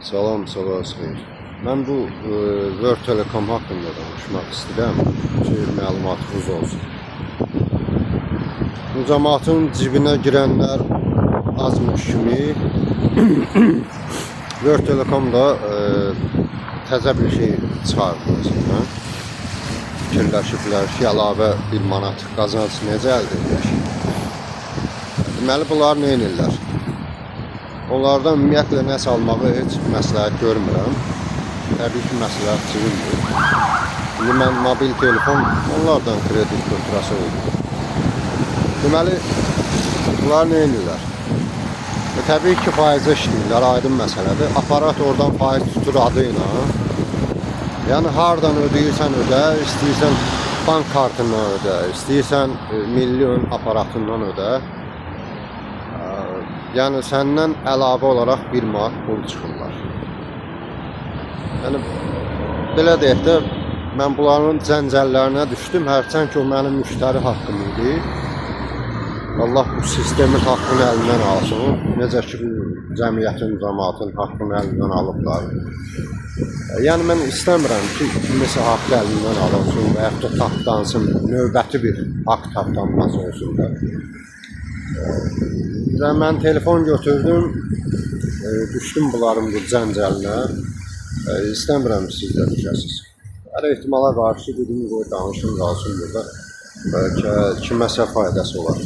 Salam, sabahınız xeyir. Mən bu Word Telekom haqqında danışmaq istəyirəm ki, məlumatınız olsun. Bu cəmaatın cibinə girənlər azmış kimi Word Telekom da təzə bir şey çıxardı məsələn. Fikirləşiblər ki, əlavə 1 manat qazanc necə əldə edilir? Deməli, bunlar nə edirlər? Onlardan ümumiyyətlə nəsə almağı heç məsləhət görmürəm. Təbii ki, məsləhət çivildir. İndi mən mobil telefon onlardan kredi götürəsi oldu. Deməli, bunlar nə edirlər? Təbii ki, faizə işləyirlər, aydın məsələdir. Aparat oradan faiz tutur adı ilə. Yəni, hardan ödəyirsən ödə, istəyirsən bank kartından ödə, istəyirsən milli ön aparatından ödə. Yəni, səndən əlavə olaraq 1 manat pul çıxırlar. Yəni, belə deyək də, mən bunların cəncəllərinə düşdüm, hərçən ki, o mənim müştəri haqqım idi. Allah bu sistemin haqqını əlindən alsın. Necə ki, cəmiyyətin, cəmaatın haqqını əlindən alıblar. Yəni, mən istəmirəm ki, kimisə haqqı əlindən alınsın və yaxud da tapdansın, növbəti bir haqq tapdanması olsun da. Mən telefon götürdüm, düşdüm bunların bu cəncəlinə. İstəmirəm siz də düşəsiniz. Hər ehtimala qarşı dedim, qoy danışım qalsın burada. Bəlkə kiməsə faydası olar.